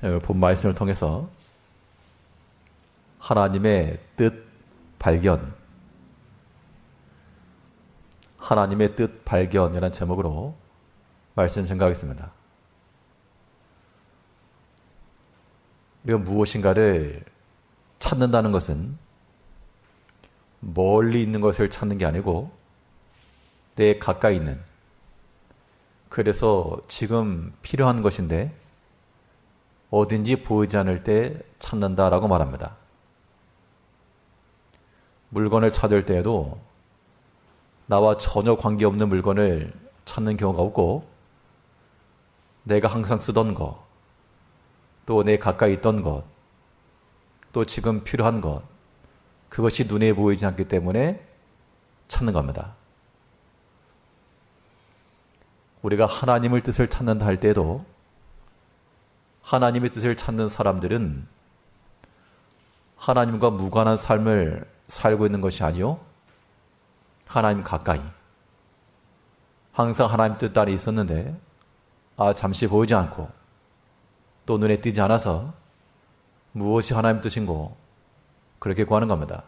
본 말씀을 통해서 하나님의 뜻 발견, 하나님의 뜻 발견이라는 제목으로 말씀 전가하겠습니다. 우리가 무엇인가를 찾는다는 것은 멀리 있는 것을 찾는 게 아니고 내 가까이 있는, 그래서 지금 필요한 것인데 어딘지 보이지 않을 때 찾는다라고 말합니다. 물건을 찾을 때에도 나와 전혀 관계없는 물건을 찾는 경우가 없고, 내가 항상 쓰던 것, 또 내 가까이 있던 것, 또 지금 필요한 것, 그것이 눈에 보이지 않기 때문에 찾는 겁니다. 우리가 하나님의 뜻을 찾는다 할 때도 하나님의 뜻을 찾는 사람들은 하나님과 무관한 삶을 살고 있는 것이 아니요, 하나님 가까이, 항상 하나님 뜻 안에 있었는데 잠시 보이지 않고 또 눈에 띄지 않아서 무엇이 하나님 뜻인고 그렇게 구하는 겁니다.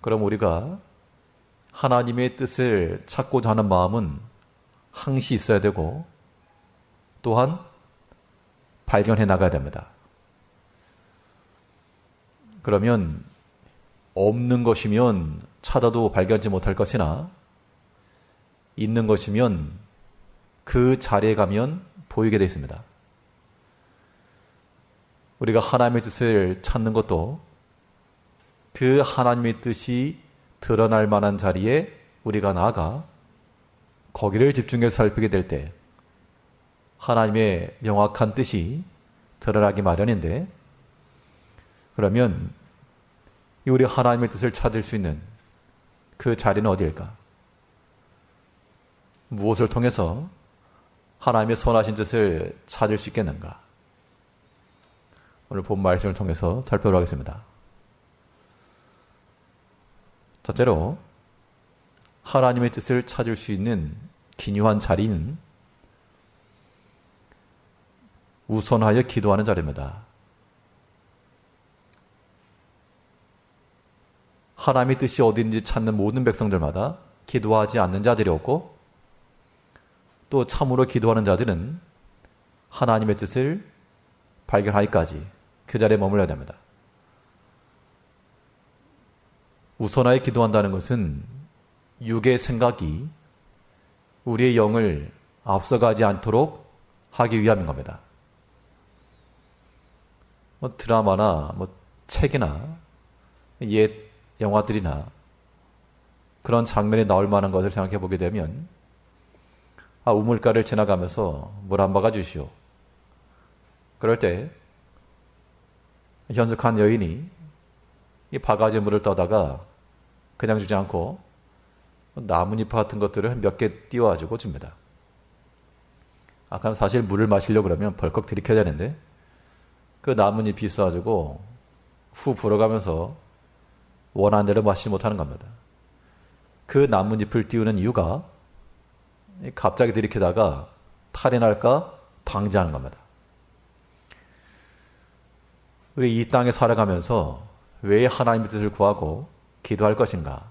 그럼 우리가 하나님의 뜻을 찾고자 하는 마음은 항시 있어야 되고, 또한 발견해 나가야 됩니다. 그러면 없는 것이면 찾아도 발견하지 못할 것이나, 있는 것이면 그 자리에 가면 보이게 되어 있습니다. 우리가 하나님의 뜻을 찾는 것도 그 하나님의 뜻이 드러날 만한 자리에 우리가 나아가 거기를 집중해서 살피게 될 때 하나님의 명확한 뜻이 드러나기 마련인데, 그러면 우리 하나님의 뜻을 찾을 수 있는 그 자리는 어디일까? 무엇을 통해서 하나님의 선하신 뜻을 찾을 수 있겠는가? 오늘 본 말씀을 통해서 살펴보도록 하겠습니다. 첫째로, 하나님의 뜻을 찾을 수 있는 기묘한 자리는 우선하여 기도하는 자리입니다. 하나님의 뜻이 어딘지 찾는 모든 백성들마다 기도하지 않는 자들이 없고, 또 참으로 기도하는 자들은 하나님의 뜻을 발견하기까지 그 자리에 머물러야 됩니다. 우선하여 기도한다는 것은 육의 생각이 우리의 영을 앞서가지 않도록 하기 위함인 겁니다. 드라마나 책이나 옛 영화들이나 그런 장면이 나올 만한 것을 생각해 보게 되면, 우물가를 지나가면서 물 한 바가 주시오. 그럴 때 현숙한 여인이 이 바가지 물을 떠다가 그냥 주지 않고 나뭇잎 같은 것들을 몇 개 띄워가지고 줍니다. 그럼 사실 물을 마시려고 그러면 벌컥 들이켜야 되는데, 그 나뭇잎이 있어가지고 후 불어가면서 원하는 대로 마시지 못하는 겁니다. 그 나뭇잎을 띄우는 이유가 갑자기 들이키다가 탈이 날까 방지하는 겁니다. 우리 이 땅에 살아가면서 왜 하나님의 뜻을 구하고 기도할 것인가?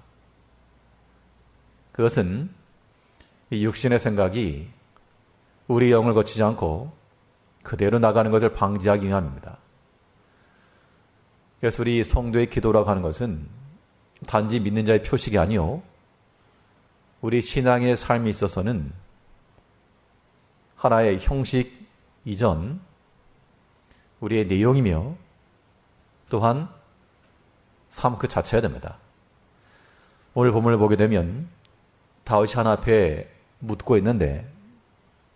그것은 이 육신의 생각이 우리 영을 거치지 않고 그대로 나가는 것을 방지하기 위함입니다. 그래서 우리 성도의 기도라고 하는 것은 단지 믿는 자의 표식이 아니요, 우리 신앙의 삶에 있어서는 하나의 형식 이전 우리의 내용이며, 또한 삶 그 자체가 됩니다. 오늘 본문을 보게 되면 다윗이 하나 앞에 묻고 있는데,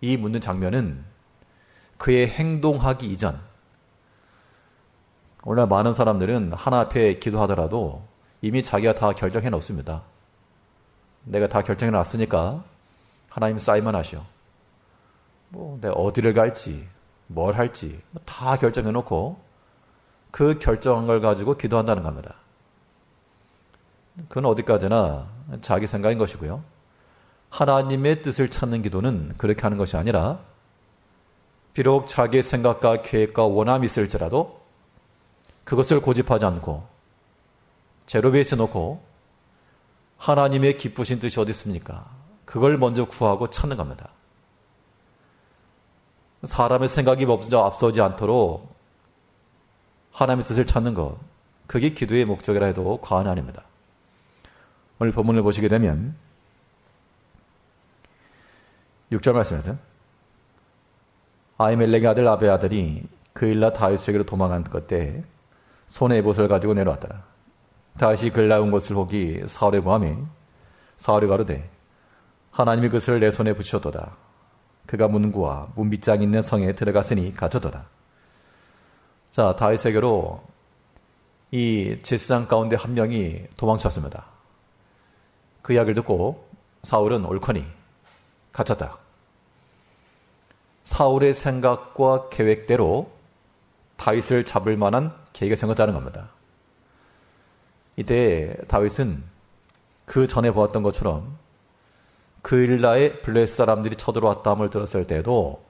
이 묻는 장면은 그의 행동하기 이전, 오늘 많은 사람들은 하나 앞에 기도하더라도 이미 자기가 다 결정해 놓습니다. 내가 다 결정해 놨으니까 하나님 쌓이만 하시오. 내가 어디를 갈지, 뭘 할지 다 결정해 놓고 그 결정한 걸 가지고 기도한다는 겁니다. 그건 어디까지나 자기 생각인 것이고요. 하나님의 뜻을 찾는 기도는 그렇게 하는 것이 아니라 비록 자기의 생각과 계획과 원함이 있을지라도 그것을 고집하지 않고 제로베이스에 놓고 하나님의 기쁘신 뜻이 어디 있습니까? 그걸 먼저 구하고 찾는 겁니다. 사람의 생각이 먼저 앞서지 않도록 하나님의 뜻을 찾는 것, 그게 기도의 목적이라 해도 과언이 아닙니다. 오늘 본문을 보시게 되면 6절 말씀에서 아히멜렉의 아들 아베의 아들이 그일라 다윗에게로 도망한 그때 손에 에봇을 가지고 내려왔더라. 다윗이 그일라 온 것을 보기 사울의 고함이 사울이 가로되 하나님이 그것을 내 손에 붙이셨도다. 그가 문구와 문빗장 있는 성에 들어갔으니 갇혔도다. 자, 다윗에게로 이 제사장 가운데 한 명이 도망쳤습니다. 그 이야기를 듣고 사울은 옳거니 갇혔다. 사울의 생각과 계획대로 다윗을 잡을 만한 계획이 생겼다는 겁니다. 이때 다윗은 그 전에 보았던 것처럼 그일라의 블레셋 사람들이 쳐들어왔다함을 들었을 때도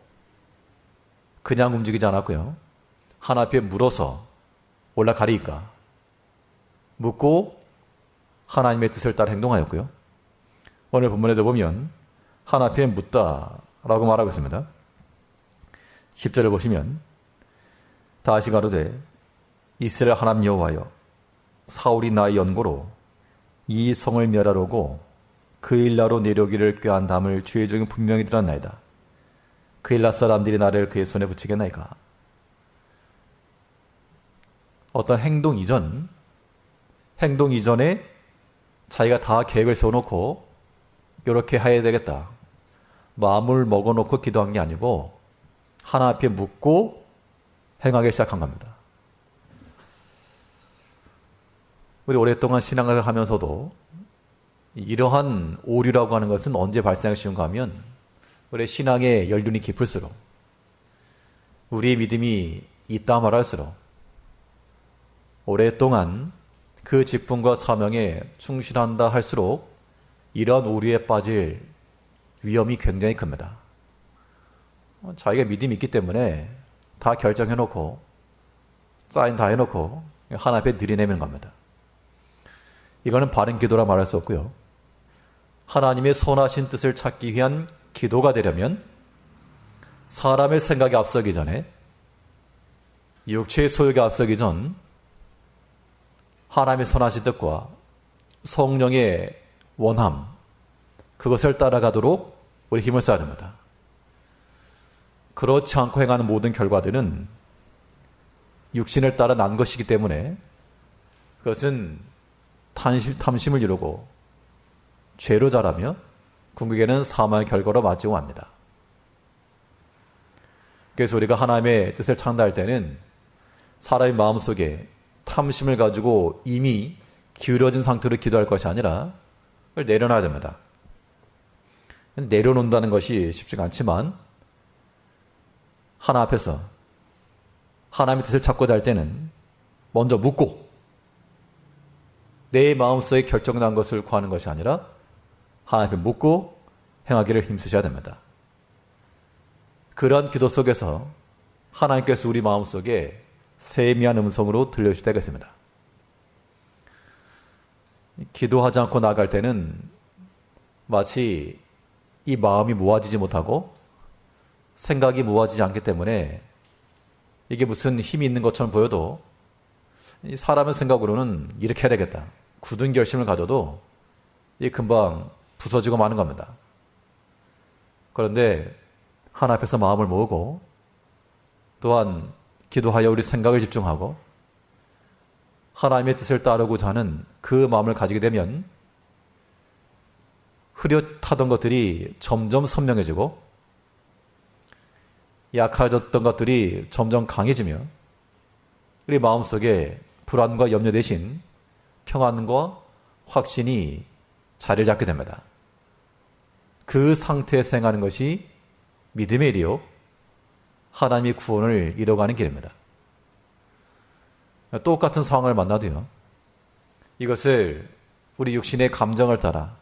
그냥 움직이지 않았고요. 하나 앞에 물어서 올라가리까 묻고 하나님의 뜻을 따라 행동하였고요. 오늘 본문에도 보면 하나 앞에 묻다라고 말하고 있습니다. 10절을 보시면 다시 가로되 이스라엘 하나님 여호와여 사울이 나의 연고로 이 성을 멸하려고 그일라로 내려오기를 꾀한 담을 주의 종이 분명히 들었나이다. 그일라 사람들이 나를 그의 손에 붙이겠나이까. 어떤 행동 이전에 자기가 다 계획을 세워놓고 이렇게 해야 되겠다. 마음을 먹어놓고 기도한 게 아니고 하나 앞에 묻고 행하기 시작한 겁니다. 우리 오랫동안 신앙을 하면서도 이러한 오류라고 하는 것은 언제 발생하기 쉬운가 하면 우리 신앙의 연륜이 깊을수록 우리의 믿음이 있다 말할수록 오랫동안 그 직분과 사명에 충실한다 할수록 이러한 오류에 빠질 위험이 굉장히 큽니다. 자기가 믿음이 있기 때문에 다 결정해놓고 사인 다 해놓고 하나 앞에 들이내는 겁니다. 이거는 바른 기도라 말할 수 없고요. 하나님의 선하신 뜻을 찾기 위한 기도가 되려면 사람의 생각이 앞서기 전에 육체의 소욕이 앞서기 전 하나님의 선하신 뜻과 성령의 원함 그것을 따라가도록 우리 힘을 써야 됩니다. 그렇지 않고 행하는 모든 결과들은 육신을 따라 난 것이기 때문에 그것은 탐심을 이루고 죄로 자라며 궁극에는 사망의 결과로 맞이고 맙니다. 그래서 우리가 하나님의 뜻을 찾는다 때는 사람의 마음속에 탐심을 가지고 이미 기울어진 상태로 기도할 것이 아니라 그걸 내려놔야 됩니다. 내려놓는다는 것이 쉽지가 않지만 하나 앞에서 하나님의 뜻을 찾고자 할 때는 먼저 묻고 내 마음속에 결정난 것을 구하는 것이 아니라 하나님 앞에 묻고 행하기를 힘쓰셔야 됩니다. 그러한 기도 속에서 하나님께서 우리 마음속에 세미한 음성으로 들려주실 때가 있습니다. 기도하지 않고 나아갈 때는 마치 이 마음이 모아지지 못하고 생각이 모아지지 않기 때문에 이게 무슨 힘이 있는 것처럼 보여도 이 사람의 생각으로는 이렇게 해야 되겠다. 굳은 결심을 가져도 이 금방 부서지고 마는 겁니다. 그런데 하나 앞에서 마음을 모으고 또한 기도하여 우리 생각을 집중하고 하나님의 뜻을 따르고자 하는 그 마음을 가지게 되면 흐릿하던 것들이 점점 선명해지고 약해졌던 것들이 점점 강해지며 우리 마음속에 불안과 염려 대신 평안과 확신이 자리를 잡게 됩니다. 그 상태에서 행하는 것이 믿음의 일이요 하나님의 구원을 이뤄가는 길입니다. 똑같은 상황을 만나도요 이것을 우리 육신의 감정을 따라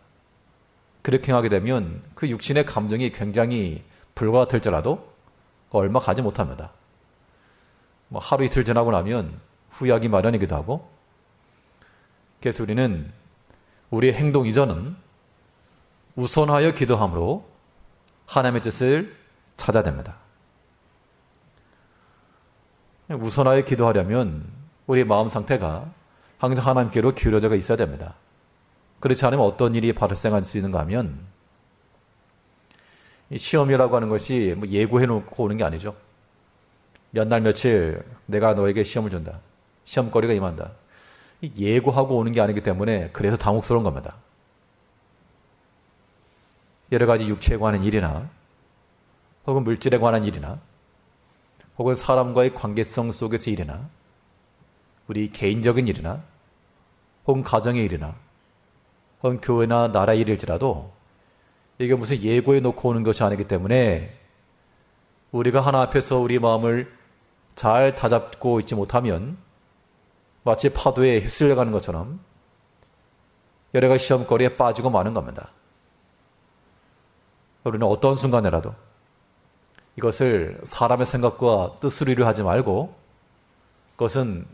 그렇게 하게 되면 그 육신의 감정이 굉장히 불과 같을지라도 얼마 가지 못합니다. 뭐 하루 이틀 지나고 나면 후회하기 마련이기도 하고, 그래서 우리는 우리의 행동 이전은 우선하여 기도함으로 하나님의 뜻을 찾아야 됩니다. 우선하여 기도하려면 우리의 마음 상태가 항상 하나님께로 기울어져 있어야 됩니다. 그렇지 않으면 어떤 일이 발생할 수 있는가 하면, 시험이라고 하는 것이 뭐 예고해 놓고 오는 게 아니죠. 몇 날 며칠 내가 너에게 시험을 준다. 시험거리가 임한다. 예고하고 오는 게 아니기 때문에 그래서 당혹스러운 겁니다. 여러 가지 육체에 관한 일이나 혹은 물질에 관한 일이나 혹은 사람과의 관계성 속에서 일이나 우리 개인적인 일이나 혹은 가정의 일이나 혹은 교회나 나라의 일일지라도 이게 무슨 예고해 놓고 오는 것이 아니기 때문에 우리가 하나 앞에서 우리 마음을 잘 다잡고 있지 못하면 마치 파도에 휩쓸려가는 것처럼 여러 가지 시험거리에 빠지고 마는 겁니다. 우리는 어떤 순간에라도 이것을 사람의 생각과 뜻으로 일을 하지 말고, 그것은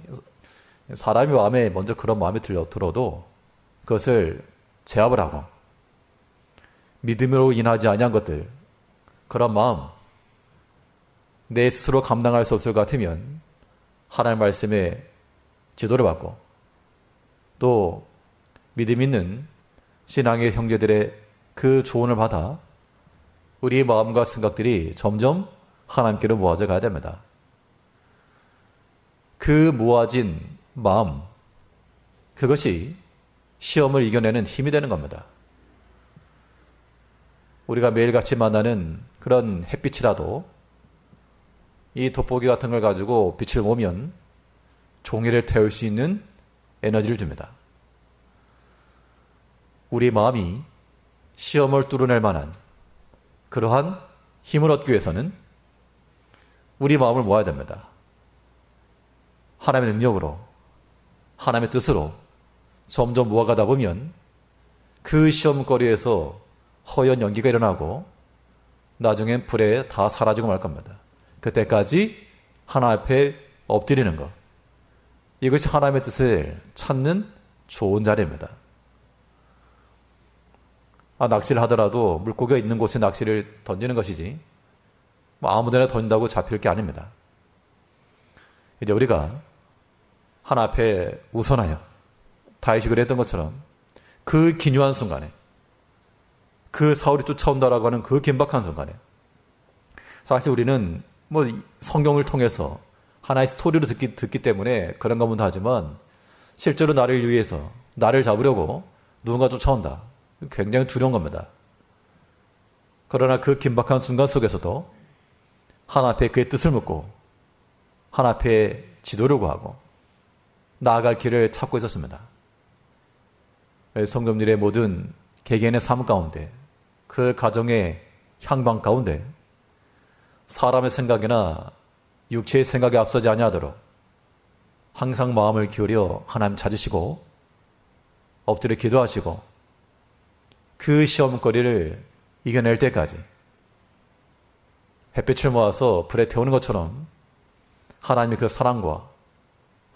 사람이 마음에 먼저 그런 마음이 들어도 그것을 제압을 하고 믿음으로 인하지 아니한 것들, 그런 마음 내 스스로 감당할 수 없을 것 같으면 하나님의 말씀에 지도를 받고 또 믿음 있는 신앙의 형제들의 그 조언을 받아 우리의 마음과 생각들이 점점 하나님께로 모아져 가야 됩니다. 그 모아진 마음, 그것이 시험을 이겨내는 힘이 되는 겁니다. 우리가 매일같이 만나는 그런 햇빛이라도 이 돋보기 같은 걸 가지고 빛을 모으면 종이를 태울 수 있는 에너지를 줍니다. 우리 마음이 시험을 뚫어낼 만한 그러한 힘을 얻기 위해서는 우리 마음을 모아야 됩니다. 하나님의 능력으로, 하나님의 뜻으로 점점 모아가다 보면 그 시험거리에서 허연 연기가 일어나고 나중엔 불에 다 사라지고 말 겁니다. 그때까지 하나 앞에 엎드리는 것, 이것이 하나님의 뜻을 찾는 좋은 자리입니다. 낚시를 하더라도 물고기가 있는 곳에 낚시를 던지는 것이지 뭐 아무데나 던진다고 잡힐 게 아닙니다. 이제 우리가 하나 앞에 우선하여 다윗이 그랬던 것처럼 그 기묘한 순간에, 그 사울이 쫓아온다라고 하는 그 긴박한 순간에, 사실 우리는 뭐 성경을 통해서 하나의 스토리로 듣기 때문에 그런 것만 하지만 실제로 나를 위해서, 나를 잡으려고 누군가 쫓아온다. 굉장히 두려운 겁니다. 그러나 그 긴박한 순간 속에서도 하나 앞에 그의 뜻을 묻고 하나 앞에 지도를 구하고 나아갈 길을 찾고 있었습니다. 성도님들의 모든 개개인의 삶 가운데, 그 가정의 향방 가운데 사람의 생각이나 육체의 생각에 앞서지 아니하도록 항상 마음을 기울여 하나님 찾으시고 엎드려 기도하시고 그 시험거리를 이겨낼 때까지 햇빛을 모아서 불에 태우는 것처럼 하나님의 그 사랑과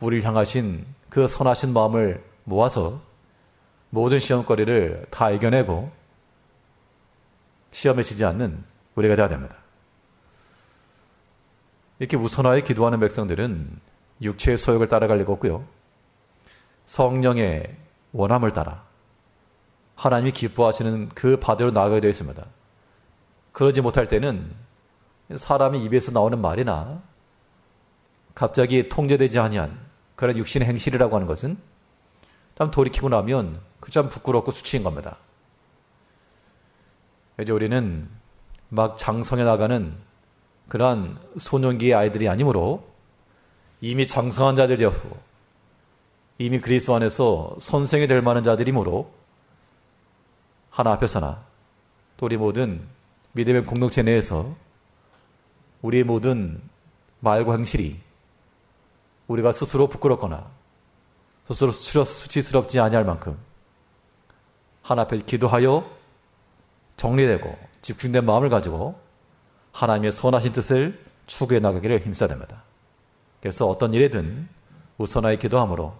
우리를 향하신 그 선하신 마음을 모아서 모든 시험거리를 다 이겨내고 시험에 지지 않는 우리가 되어야 됩니다. 이렇게 우선하여 기도하는 백성들은 육체의 소욕을 따라갈 리가 없고요. 성령의 원함을 따라 하나님이 기뻐하시는 그 바대로 나아가게 되어 있습니다. 그러지 못할 때는 사람이 입에서 나오는 말이나 갑자기 통제되지 아니한 그런 육신의 행실이라고 하는 것은 참 돌이키고 나면 그 참 부끄럽고 수치인 겁니다. 이제 우리는 막 장성해 나가는 그러한 소년기의 아이들이 아니므로 이미 장성한 자들이었고 이미 그리스도 안에서 선생이 될 만한 자들이므로 하나 앞에서나 또 우리 모든 믿음의 공동체 내에서 우리의 모든 말과 행실이 우리가 스스로 부끄럽거나 스스로 수치스럽지 아니할 만큼 하나 앞에 기도하여 정리되고 집중된 마음을 가지고 하나님의 선하신 뜻을 추구해 나가기를 힘써야 됩니다. 그래서 어떤 일에든 우선하여 기도함으로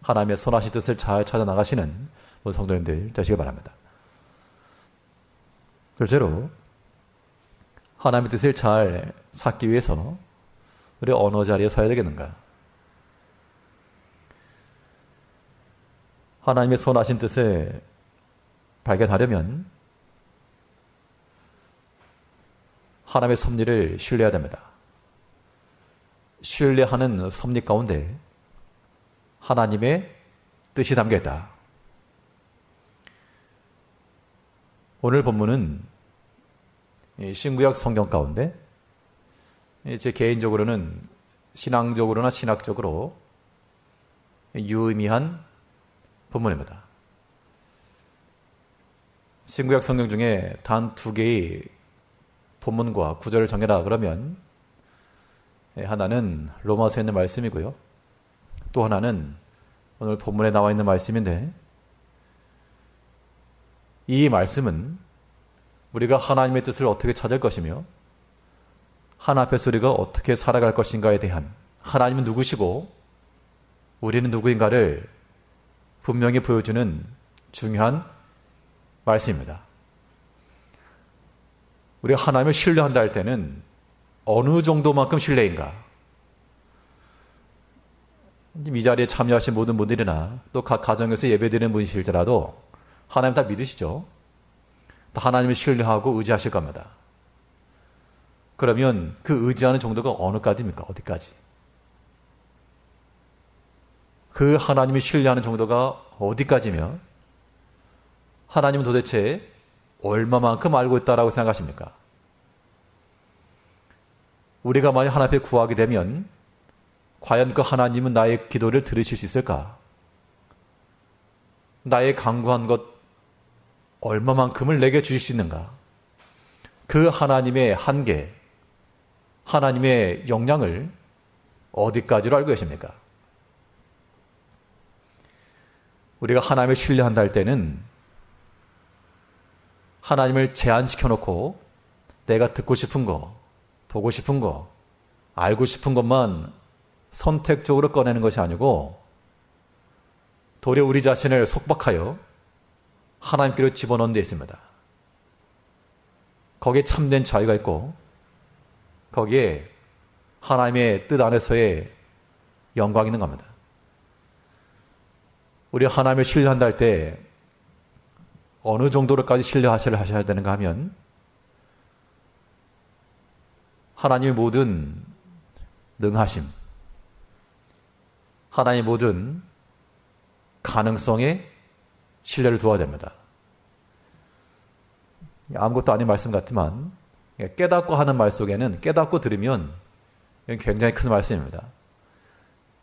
하나님의 선하신 뜻을 잘 찾아 나가시는 모든 성도님들 되시길 바랍니다. 둘째로 하나님의 뜻을 잘 찾기 위해서 우리 어느 자리에 서야 되겠는가? 하나님의 선하신 뜻을 발견하려면 하나님의 섭리를 신뢰해야 됩니다. 신뢰하는 섭리 가운데 하나님의 뜻이 담겨있다. 오늘 본문은 신구약 성경 가운데 제 개인적으로는 신앙적으로나 신학적으로 유의미한 본문입니다. 신구약 성경 중에 단 2개의 본문과 구절을 정해라 그러면 하나는 로마서에 있는 말씀이고요. 또 하나는 오늘 본문에 나와 있는 말씀인데, 이 말씀은 우리가 하나님의 뜻을 어떻게 찾을 것이며 하나님 앞에서 우리가 어떻게 살아갈 것인가에 대한, 하나님은 누구시고 우리는 누구인가를 분명히 보여주는 중요한 말씀입니다. 우리가 하나님을 신뢰한다 할 때는 어느 정도만큼 신뢰인가? 이 자리에 참여하신 모든 분들이나 또 각 가정에서 예배드리는 분이실지라도 하나님 다 믿으시죠? 하나님을 신뢰하고 의지하실 겁니다. 그러면 그 의지하는 정도가 어느까지입니까? 어디까지? 그 하나님을 신뢰하는 정도가 어디까지면 하나님은 도대체 얼마만큼 알고 있다라고 생각하십니까? 우리가 만약 하나님 앞에 구하게 되면 과연 그 하나님은 나의 기도를 들으실 수 있을까? 나의 간구한 것 얼마만큼을 내게 주실 수 있는가? 그 하나님의 한계, 하나님의 역량을 어디까지로 알고 계십니까? 우리가 하나님을 신뢰한다 할 때는 하나님을 제한시켜 놓고 내가 듣고 싶은 거, 보고 싶은 거, 알고 싶은 것만 선택적으로 꺼내는 것이 아니고 도리어 우리 자신을 속박하여 하나님께로 집어넣는 데 있습니다. 거기에 참된 자유가 있고 거기에 하나님의 뜻 안에서의 영광이 있는 겁니다. 우리 하나님을 신뢰한다 할 때 어느 정도로까지 신뢰하셔야 되는가 하면 하나님의 모든 능하심, 하나님의 모든 가능성에 신뢰를 두어야 됩니다. 아무것도 아닌 말씀 같지만 깨닫고 하는 말 속에는, 깨닫고 들으면 굉장히 큰 말씀입니다.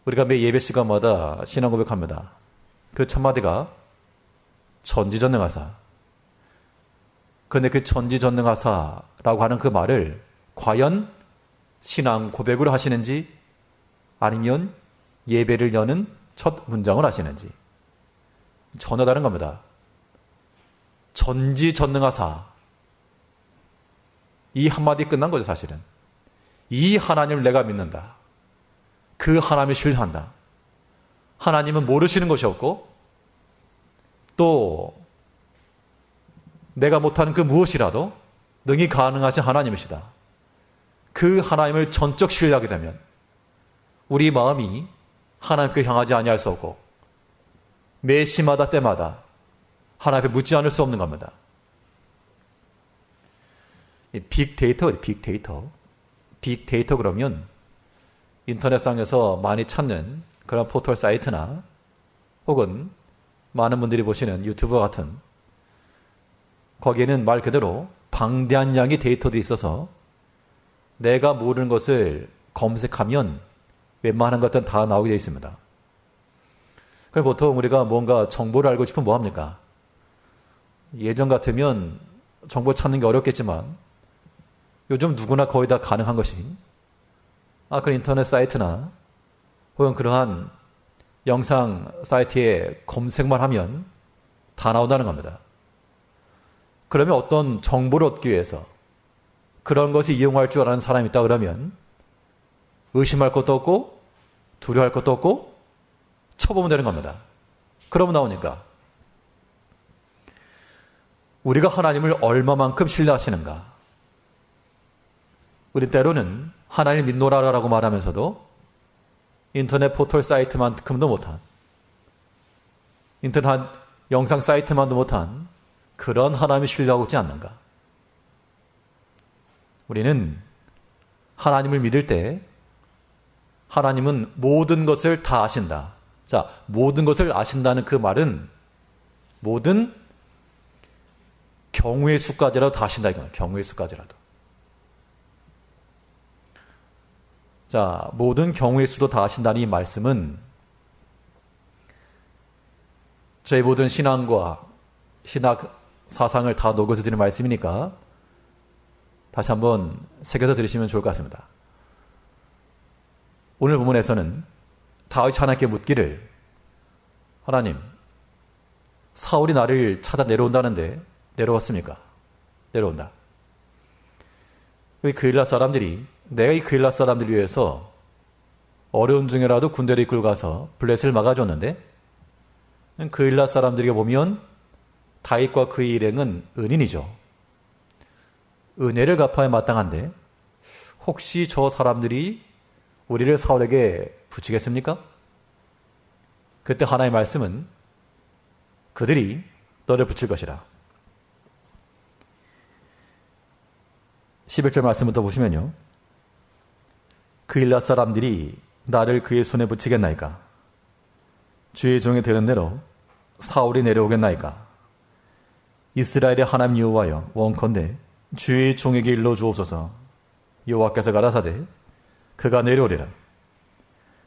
우리가 매 예배 시간마다 신앙 고백합니다. 그 첫 마디가 전지전능하사. 그런데 그 전지전능하사라고 하는 그 말을 과연 신앙 고백으로 하시는지 아니면 예배를 여는 첫 문장을 하시는지 전혀 다른 겁니다. 전지전능하사. 이 한마디 끝난 거죠, 사실은. 이 하나님을 내가 믿는다. 그 하나님을 신뢰한다. 하나님은 모르시는 것이 없고 또 내가 못하는 그 무엇이라도 능히 가능하신 하나님이시다. 그 하나님을 전적 신뢰하게 되면 우리 마음이 하나님께 향하지 아니할 수 없고 매 시마다 때마다 하나님 앞에 묻지 않을 수 없는 겁니다. 빅데이터. 빅데이터 그러면 인터넷상에서 많이 찾는 그런 포털 사이트나 혹은 많은 분들이 보시는 유튜브 같은, 거기에는 말 그대로 방대한 양의 데이터도 있어서 내가 모르는 것을 검색하면 웬만한 것들은 다 나오게 되어 있습니다. 그럼 보통 우리가 뭔가 정보를 알고 싶으면 뭐 합니까? 예전 같으면 정보 찾는 게 어렵겠지만 요즘 누구나 거의 다 가능한 것이 그 인터넷 사이트나 혹은 그러한 영상 사이트에 검색만 하면 다 나온다는 겁니다. 그러면 어떤 정보를 얻기 위해서 그런 것을 이용할 줄 아는 사람이 있다 그러면 의심할 것도 없고 두려워할 것도 없고 쳐보면 되는 겁니다. 그러면 나오니까 우리가 하나님을 얼마만큼 신뢰하시는가. 우리 때로는 하나님 믿노라라고 말하면서도 인터넷 포털 사이트만큼도 못한, 인터넷 영상 사이트만도 못한 그런 하나님을 신뢰하고 있지 않는가. 우리는 하나님을 믿을 때 하나님은 모든 것을 다 아신다. 자, 모든 것을 아신다는 그 말은 모든 경우의 수까지라도 다 아신다 이거예요. 경우의 수까지라도. 자, 모든 경우의 수도 다 아신다는 이 말씀은 저희 모든 신앙과 신학 사상을 다 녹여서 드리는 말씀이니까 다시 한번 새겨서 들으시면 좋을 것 같습니다. 오늘 본문에서는 다윗이 하나님께 묻기를, 하나님, 사울이 나를 찾아 내려온다는데 내려왔습니까? 내려온다. 그일라 사람들이, 내가 이 그일라 사람들 위해서 어려운 중에라도 군대를 이끌고 가서 블레셋을 막아줬는데 그일라 사람들에게 보면 다윗과 그의 일행은 은인이죠. 은혜를 갚아야 마땅한데 혹시 저 사람들이 우리를 사울에게 붙이겠습니까? 그때 하나님의 말씀은 그들이 너를 붙일 것이라. 11절 말씀부터 보시면요. 그일라 사람들이 나를 그의 손에 붙이겠나이까? 주의 종이 되는 대로 사울이 내려오겠나이까? 이스라엘의 하나님 여호와여, 원컨대 주의 종에게 일러 주옵소서. 여호와께서 가라사대 그가 내려오리라.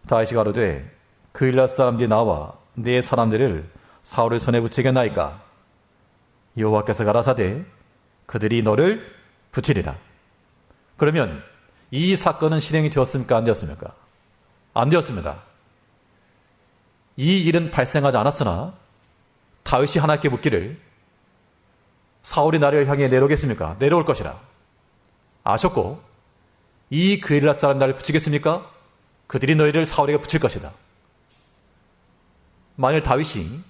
다윗이 가로되 그일라 사람들이 나와 네 사람들을 사울의 손에 붙이겠나이까? 여호와께서 가라사대 그들이 너를 붙이리라. 그러면 이 사건은 실행이 되었습니까? 안 되었습니까? 안 되었습니다. 이 일은 발생하지 않았으나 다윗이 하나님께 묻기를, 사울이 나를 향해 내려오겠습니까? 내려올 것이라 아셨고, 이 그일라 사람 나를 붙이겠습니까? 그들이 너희를 사울에게 붙일 것이다. 만일 다윗이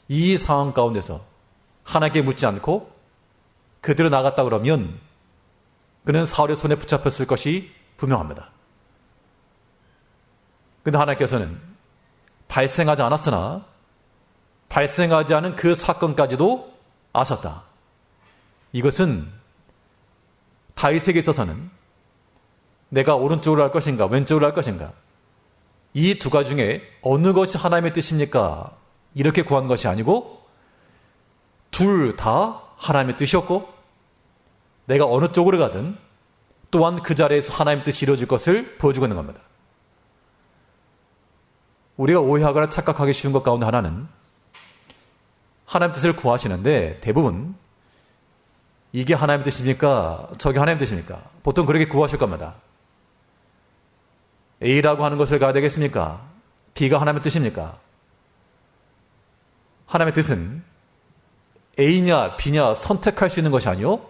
이 상황 가운데서 하나님께 묻지 않고 그대로 나갔다 그러면 그는 사울의 손에 붙잡혔을 것이 분명합니다. 그런데 하나님께서는 발생하지 않았으나 발생하지 않은 그 사건까지도 아셨다. 이것은 다윗에게 있어서는 내가 오른쪽으로 할 것인가 왼쪽으로 할 것인가, 이 두 가지 중에 어느 것이 하나님의 뜻입니까? 이렇게 구한 것이 아니고 둘 다 하나님의 뜻이었고, 내가 어느 쪽으로 가든 또한 그 자리에서 하나님의 뜻이 이루어질 것을 보여주고 있는 겁니다. 우리가 오해하거나 착각하기 쉬운 것 가운데 하나는 하나님 뜻을 구하시는데 대부분 이게 하나님 뜻입니까? 저게 하나님 뜻입니까? 보통 그렇게 구하실 겁니다. A라고 하는 것을 가야 되겠습니까? B가 하나님의 뜻입니까? 하나님의 뜻은 A냐 B냐 선택할 수 있는 것이 아니요,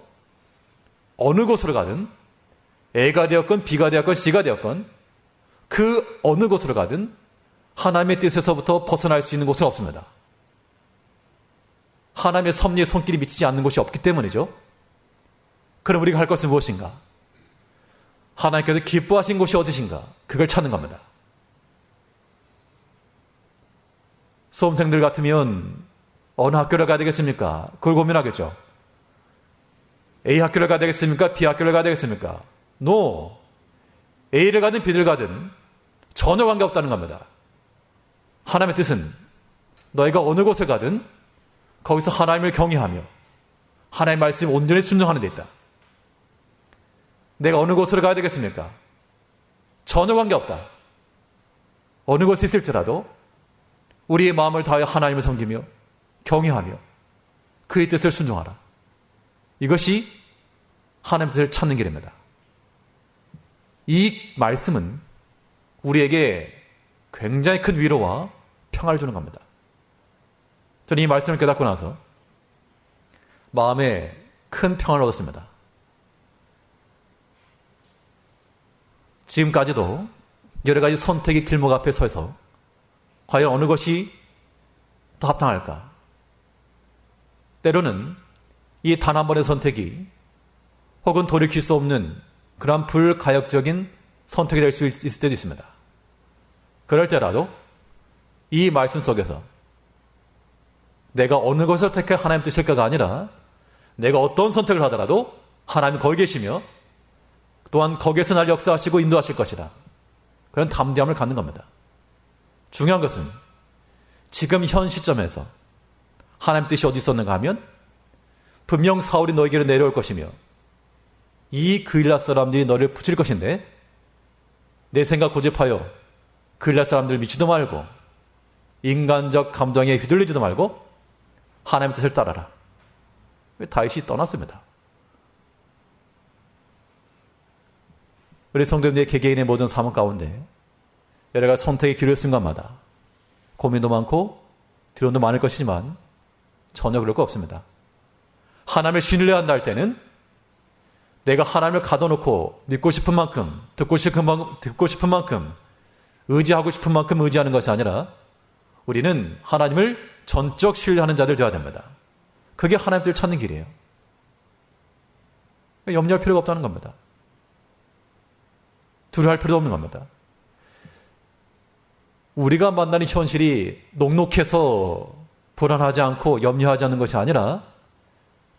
어느 곳으로 가든 A가 되었건 B가 되었건 C가 되었건 그 어느 곳으로 가든 하나님의 뜻에서부터 벗어날 수 있는 곳은 없습니다. 하나님의 섭리의 손길이 미치지 않는 곳이 없기 때문이죠. 그럼 우리가 할 것은 무엇인가? 하나님께서 기뻐하신 곳이 어디신가? 그걸 찾는 겁니다. 수험생들 같으면 어느 학교를 가야 되겠습니까? 그걸 고민하겠죠. A 학교를 가야 되겠습니까? B 학교를 가야 되겠습니까? No. A를 가든 B를 가든 전혀 관계없다는 겁니다. 하나님의 뜻은 너희가 어느 곳을 가든 거기서 하나님을 경외하며 하나님의 말씀에 온전히 순종하는 데 있다. 내가 어느 곳으로 가야 되겠습니까? 전혀 관계없다. 어느 곳에 있을지라도 우리의 마음을 다하여 하나님을 섬기며 경외하며 그의 뜻을 순종하라. 이것이 하나님의 뜻을 찾는 길입니다. 이 말씀은 우리에게 굉장히 큰 위로와 평화를 주는 겁니다. 저는 이 말씀을 깨닫고 나서 마음에 큰 평화를 얻었습니다. 지금까지도 여러 가지 선택의 길목 앞에 서서 과연 어느 것이 더 합당할까? 때로는 이 단 한 번의 선택이 혹은 돌이킬 수 없는 그런 불가역적인 선택이 될 수 있을 때도 있습니다. 그럴 때라도 이 말씀 속에서 내가 어느 것을 택해 하나님 뜻일까가 아니라 내가 어떤 선택을 하더라도 하나님 거기 계시며 또한 거기에서 날 역사하시고 인도하실 것이라. 그런 담대함을 갖는 겁니다. 중요한 것은 지금 현 시점에서 하나님 뜻이 어디 있었는가 하면 분명 사울이 너에게로 내려올 것이며 이 그일랏 사람들이 너를 붙일 것인데 내 생각 고집하여 그일랏 사람들을 믿지도 말고 인간적 감정에 휘둘리지도 말고 하나님의 뜻을 따라라. 다윗이 떠났습니다. 우리 성도님들의 개개인의 모든 삶 가운데 여러 가지 선택의 기로의 순간마다 고민도 많고 두려움도 많을 것이지만 전혀 그럴 거 없습니다. 하나님을 신뢰한다 할 때는 내가 하나님을 가둬놓고 믿고 싶은 만큼 듣고 싶은 만큼 의지하고 싶은 만큼 의지하는 것이 아니라 우리는 하나님을 전적 신뢰하는 자들 되어야 됩니다. 그게 하나님 뜻을 찾는 길이에요. 염려할 필요가 없다는 겁니다. 두려워할 필요도 없는 겁니다. 우리가 만나는 현실이 녹록해서 불안하지 않고 염려하지 않는 것이 아니라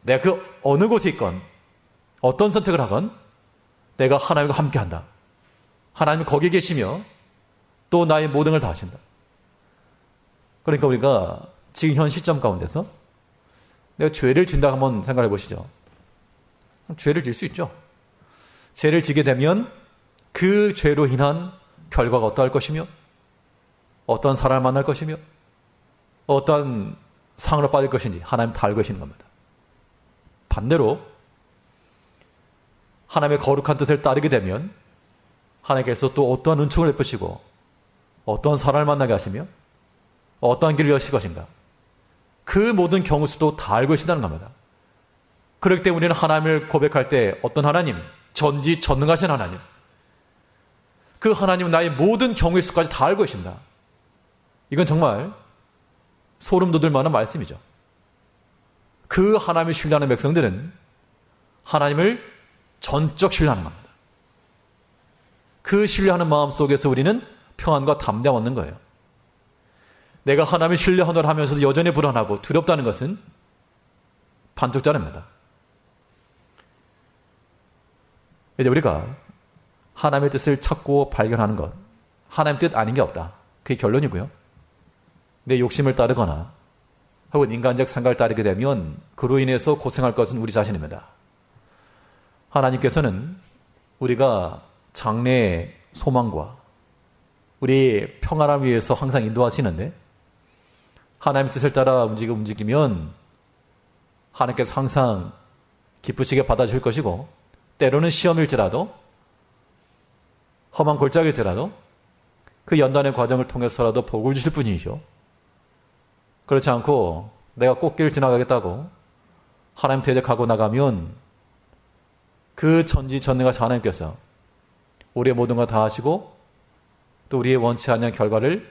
내가 그 어느 곳에 있건 어떤 선택을 하건 내가 하나님과 함께한다. 하나님은 거기에 계시며 또 나의 모든 걸 다 하신다. 그러니까 우리가 지금 현 시점 가운데서 내가 죄를 진다고 한번 생각해 보시죠. 죄를 질 수 있죠. 죄를 지게 되면 그 죄로 인한 결과가 어떠할 것이며 어떤 사람을 만날 것이며 어떤 상으로 빠질 것인지 하나님 다 알고 계시는 겁니다. 반대로 하나님의 거룩한 뜻을 따르게 되면 하나님께서 또 어떠한 은총을 베푸시고 어떤 사람을 만나게 하시며 어떠한 길을 여실 것인가 그 모든 경우 수도 다 알고 계신다는 겁니다. 그렇기 때문에 우리는 하나님을 고백할 때 어떤 하나님, 전지전능하신 하나님, 그 하나님은 나의 모든 경우의 수까지 다 알고 계신다. 이건 정말 소름 돋을 만한 말씀이죠. 그 하나님을 신뢰하는 백성들은 하나님을 전적 신뢰하는 겁니다. 그 신뢰하는 마음 속에서 우리는 평안과 담대함 얻는 거예요. 내가 하나님을 신뢰하노라 하면서도 여전히 불안하고 두렵다는 것은 반쪽짜리입니다. 이제 우리가 하나님의 뜻을 찾고 발견하는 것, 하나님의 뜻 아닌 게 없다. 그게 결론이고요. 내 욕심을 따르거나 혹은 인간적 생각을 따르게 되면 그로 인해서 고생할 것은 우리 자신입니다. 하나님께서는 우리가 장래의 소망과 우리 평안을 위해서 항상 인도하시는데 하나님의 뜻을 따라 움직이면 하나님께서 항상 기쁘시게 받아줄 것이고 때로는 시험일지라도 험한 골짜기일지라도 그 연단의 과정을 통해서라도 복을 주실 분이시오. 그렇지 않고 내가 꽃길을 지나가겠다고 하나님 대적하고 나가면 그 전지전능하신 하나님께서 우리의 모든 걸 다 하시고 또 우리의 원치 않는 결과를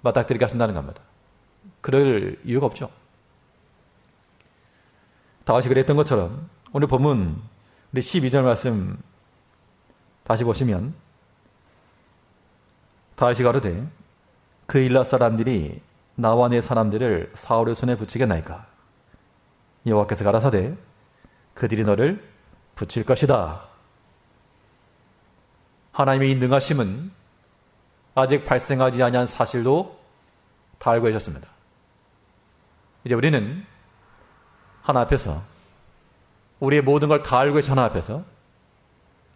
맞닥뜨리게 하신다는 겁니다. 그럴 이유가 없죠. 다윗이 그랬던 것처럼 오늘 본문 우리 12절 말씀 다시 보시면 다윗이 가로되 그일랏 사람들이 나와 내 사람들을 사울의 손에 붙이겠나이까 여호와께서 가라사대 그들이 너를 붙일 것이다. 하나님의 이 능하심은 아직 발생하지 아니한 사실도 다 알고 계셨습니다. 이제 우리는 하나 앞에서 우리의 모든 걸 다 알고 계신 하나 앞에서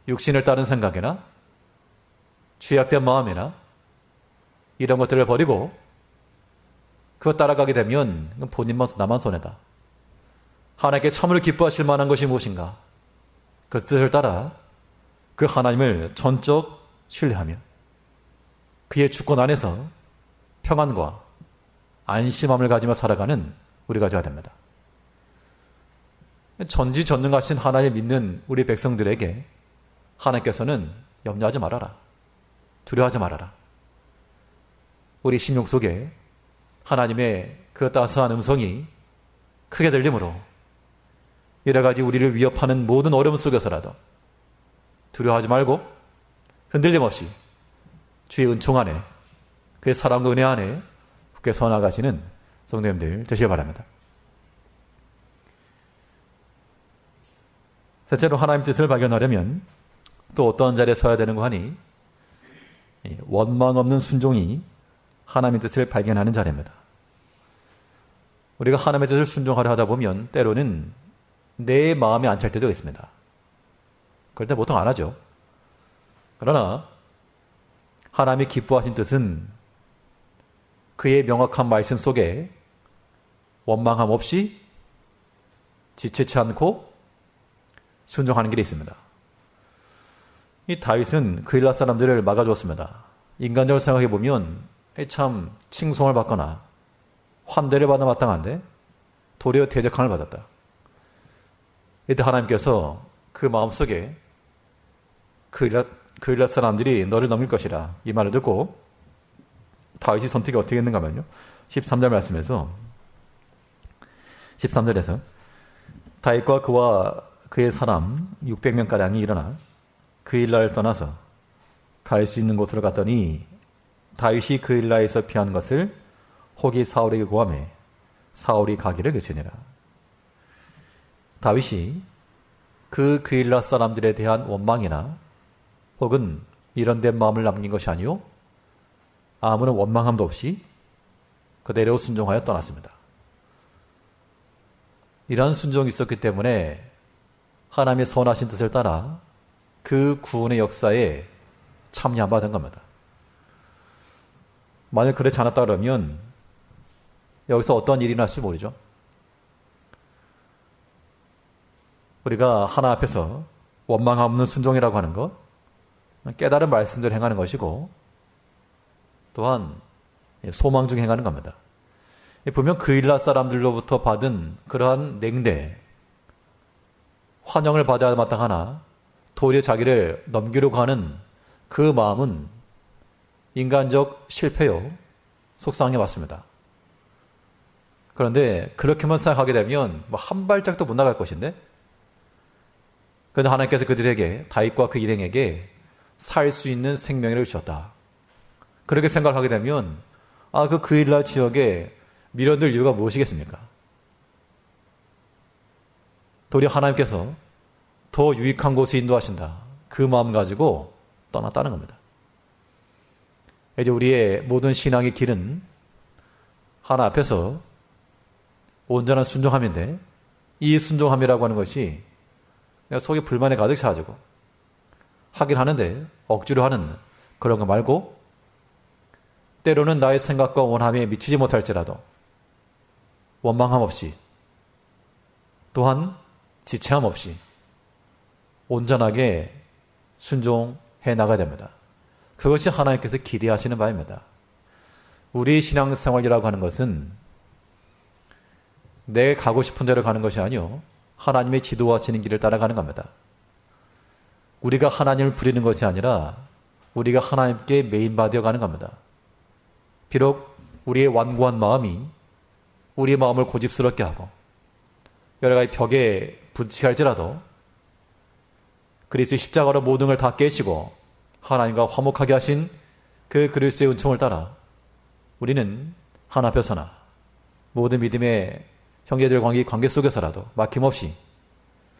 육신을 따른 생각이나 죄악된 마음이나 이런 것들을 버리고 그것 따라가게 되면 본인만 나만 손해다. 하나님께 참으로 기뻐하실 만한 것이 무엇인가? 그 뜻을 따라 그 하나님을 전적 신뢰하며 그의 주권 안에서 평안과 안심함을 가지며 살아가는 우리가 되어야 됩니다. 전지전능하신 하나님을 믿는 우리 백성들에게 하나님께서는 염려하지 말아라. 두려워하지 말아라. 우리 심령 속에 하나님의 그 따스한 음성이 크게 들리므로 여러 가지 우리를 위협하는 모든 어려움 속에서라도 두려워하지 말고 흔들림 없이 주의 은총 안에, 그의 사랑과 은혜 안에 굳게 서 나가시는 성도님들 되시기 바랍니다. 셋째로 하나님 뜻을 발견하려면 또 어떤 자리에 서야 되는가 하니 원망 없는 순종이 하나님의 뜻을 발견하는 자리입니다. 우리가 하나님의 뜻을 순종하려 하다 보면 때로는 내 마음에 안 찰 때도 있습니다. 그럴 때 보통 안 하죠. 그러나 하나님이 기뻐하신 뜻은 그의 명확한 말씀 속에 원망함 없이 지체치 않고 순종하는 길이 있습니다. 이 다윗은 그일라 사람들을 막아주었습니다. 인간적으로 생각해 보면 참 칭송을 받거나 환대를 받아 마땅한데 도리어 대적함을 받았다. 이때 하나님께서 그 마음속에 그일라 사람들이 너를 넘길 것이라 이 말을 듣고 다윗이 선택이 어떻게 했는가 하면요. 13절 말씀에서 13절에서 다윗과 그와 그의 사람 600명가량이 일어나 그일라를 떠나서 갈 수 있는 곳으로 갔더니 다윗이 그일라에서 피한 것을 혹이 사울에게 고하매 사울이 가기를 그치니라. 다윗이 그일라 사람들에 대한 원망이나 혹은 미련된 마음을 남긴 것이 아니요 아무런 원망함도 없이 그대로 순종하여 떠났습니다. 이러한 순종이 있었기 때문에 하나님의 선하신 뜻을 따라 그 구원의 역사에 참여받은 겁니다. 만약 그렇지 않았다 그러면 여기서 어떤 일이 날지 모르죠. 우리가 하나 앞에서 원망 없는 순종이라고 하는 것, 깨달은 말씀대로 행하는 것이고 또한 소망 중에 행하는 겁니다. 보면 그일라 사람들로부터 받은 그러한 냉대, 환영을 받아야 마땅하나 도리어 자기를 넘기려고 하는 그 마음은 인간적 실패요, 속상해 맞습니다. 그런데 그렇게만 생각하게 되면 한 발짝도 못 나갈 것인데, 그런데 하나님께서 그들에게, 다윗과 그 일행에게 살 수 있는 생명을 주셨다. 그렇게 생각하게 되면 그 그일라 지역에 미련될 이유가 무엇이겠습니까? 도리어 하나님께서 더 유익한 곳에 인도하신다. 그 마음 가지고 떠났다는 겁니다. 이제 우리의 모든 신앙의 길은 하나 앞에서 온전한 순종함인데, 이 순종함이라고 하는 것이 내가 속에 불만에 가득 차가지고 하긴 하는데 억지로 하는 그런 거 말고, 때로는 나의 생각과 원함에 미치지 못할지라도 원망함 없이, 또한 지체함 없이 온전하게 순종해 나가야 됩니다. 그것이 하나님께서 기대하시는 바입니다. 우리 신앙생활이라고 하는 것은 내가 가고 싶은 대로 가는 것이 아니요 하나님의 지도하시는 길을 따라가는 겁니다. 우리가 하나님을 부리는 것이 아니라 우리가 하나님께 메인바되어 가는 겁니다. 비록 우리의 완고한 마음이 우리의 마음을 고집스럽게 하고 여러 가지 벽에 부딪힐지라도 그리스도의 십자가로 모든 걸 다 깨시고 하나님과 화목하게 하신 그 그리스도의 은총을 따라 우리는 하나 앞에 서나 모든 믿음의 형제들 관계 속에서라도 막힘없이,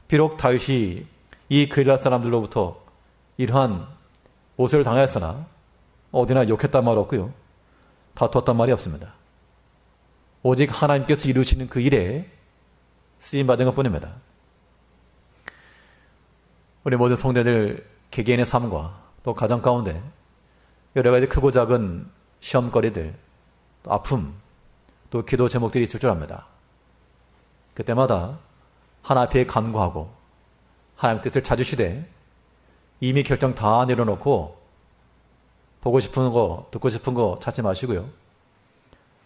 비록 다윗이 이 그일라 사람들로부터 이러한 모습을 당하였으나 어디나 욕했단 말 없고요, 다투었단 말이 없습니다. 오직 하나님께서 이루시는 그 일에 쓰임받은 것뿐입니다. 우리 모든 성도들 개개인의 삶과 또 가정 가운데 여러 가지 크고 작은 시험거리들, 또 아픔, 또 기도 제목들이 있을 줄 압니다. 그때마다 하나 앞에 간구하고 하나님 뜻을 찾으시되 이미 결정 다 내려놓고 보고 싶은 거, 듣고 싶은 거 찾지 마시고요,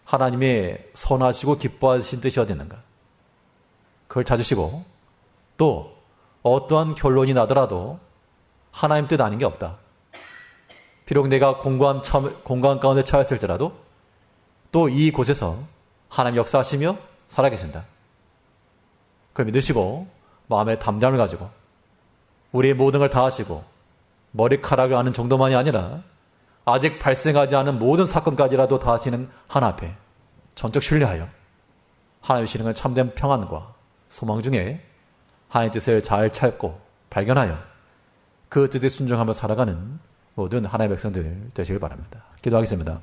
하나님의 선하시고 기뻐하신 뜻이 어디 있는가, 그걸 찾으시고 또 어떠한 결론이 나더라도 하나님 뜻 아닌 게 없다. 비록 내가 공고한 가운데 처했을지라도 또 이곳에서 하나님 역사하시며 살아계신다. 그걸 믿으시고 마음의 담대함을 가지고 우리의 모든 걸 다하시고 머리카락을 아는 정도만이 아니라 아직 발생하지 않은 모든 사건까지라도 다하시는 하나님 앞에 전적 신뢰하여 하나님 주시는 참된 평안과 소망 중에 하나님의 뜻을 잘 찾고 발견하여 그 뜻에 순종하며 살아가는 모든 하나님의 백성들 되시길 바랍니다. 기도하겠습니다.